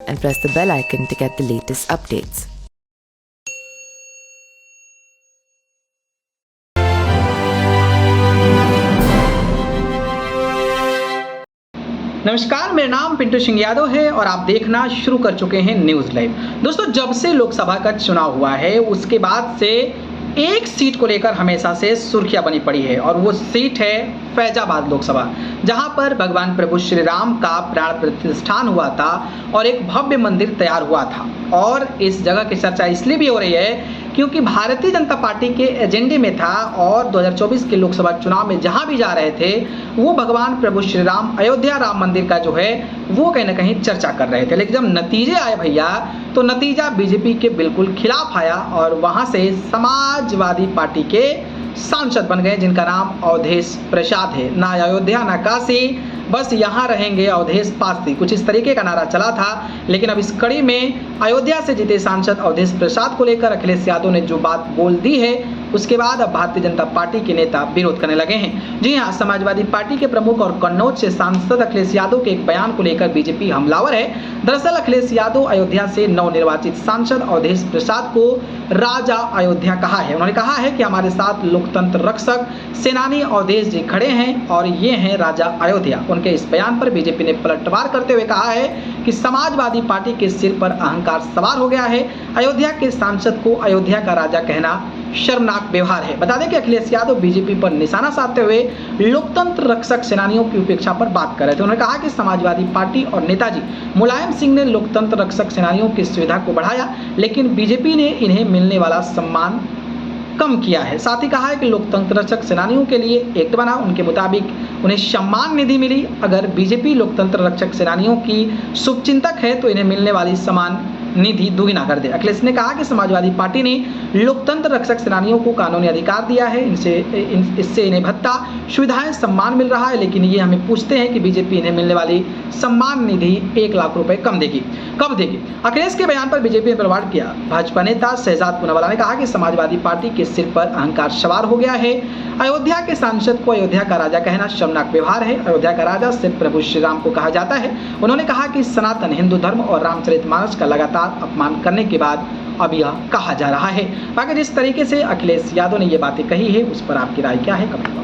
and press the bell icon to get the latest updates. नमस्कार, मेरा नाम पिंटू सिंह यादव है और आप देखना शुरू कर चुके हैं न्यूज़ लाइव। दोस्तों, जब से लोकसभा का चुनाव हुआ है उसके बाद से एक सीट को लेकर हमेशा से सुर्खियां बनी पड़ी है और वो सीट है फैजाबाद लोकसभा, जहां पर भगवान प्रभु श्री राम का प्राण प्रतिष्ठान हुआ था और एक भव्य मंदिर तैयार हुआ था। और इस जगह की चर्चा इसलिए भी हो रही है क्योंकि भारतीय जनता पार्टी के एजेंडे में था और 2024 के लोकसभा चुनाव में जहां भी जा रहे थे वो भगवान प्रभु श्री राम अयोध्या राम मंदिर का जो है वो कहीं ना कहीं चर्चा कर रहे थे। लेकिन जब नतीजे आए भैया तो नतीजा बीजेपी के बिल्कुल खिलाफ आया और वहां से समाजवादी पार्टी के सांसद बन गए जिनका नाम अवधेश प्रसाद है। ना अयोध्या ना काशी, बस यहाँ रहेंगे अवधेश पासी, कुछ इस तरीके का नारा चला था। लेकिन अब इस कड़ी में अयोध्या से जीते सांसद अवधेश प्रसाद को लेकर अखिलेश यादव ने जो बात बोल दी है उसके बाद अब भारतीय जनता पार्टी के नेता विरोध करने लगे हैं। जी हाँ, समाजवादी पार्टी के प्रमुख और कन्नौज से सांसद अखिलेश यादव के एक बयान को लेकर बीजेपी हमलावर है। दरअसल अखिलेश यादव अयोध्या से नवनिर्वाचित सांसद अवधेश प्रसाद को राजा अयोध्या कहा है। उन्होंने कहा है कि हमारे साथ लोकतंत्र रक्षक सेनानी अवधेश जी खड़े हैं और ये हैं राजा अयोध्या। उनके इस बयान पर बीजेपी ने पलटवार करते हुए कहा है कि समाजवादी पार्टी के सिर पर अहंकार सवार हो गया है। अयोध्या के सांसद को अयोध्या का राजा कहना शर्मनाक व्यवहार है। बता दें कि अखिलेश यादव बीजेपी पर निशाना साधते हुए लोकतंत्र रक्षक सेनानियों की उपेक्षा पर बात कर रहे थे। उन्होंने कहा कि समाजवादी पार्टी और नेताजी मुलायम सिंह ने लोकतंत्र रक्षक सेनानियों की सुविधा को बढ़ाया, लेकिन बीजेपी ने इन्हें मिलने वाला सम्मान कम किया है। साथ ही कहा है कि लोकतंत्र रक्षक सेनानियों के लिए एक्ट बना, उनके मुताबिक उन्हें सम्मान निधि मिली। अगर बीजेपी लोकतंत्र रक्षक सेनानियों की शुभचिंतक है तो इन्हें मिलने वाली सम्मान निधि दुगुना कर दे। अखिलेश ने कहा कि समाजवादी पार्टी ने लोकतंत्र रक्षक सेनानियों को कानूनी अधिकार दिया है, इससे इन्हें भत्ता सुविधाएं सम्मान मिल रहा है, लेकिन ये हमें पूछते हैं कि बीजेपी इन्हें मिलने वाली सम्मान निधि 1 लाख रुपए कब देगी। अखिलेश के बयान पर बीजेपी ने पलटवार किया। भाजपा नेता शहजाद पूनावाला ने कहा कि समाजवादी पार्टी के सिर पर अहंकार सवार हो गया है। अयोध्या के सांसद को अयोध्या का राजा कहना शर्मनाक व्यवहार है। अयोध्या का राजा सिर्फ प्रभु श्री राम को कहा जाता है। उन्होंने कहा कि सनातन हिंदू धर्म और रामचरितमानस का लगातार अपमान करने के बाद अब यह कहा जा रहा है। बाकी जिस तरीके से अखिलेश यादव ने ये बातें कही है उस पर आपकी राय क्या है? कमेंट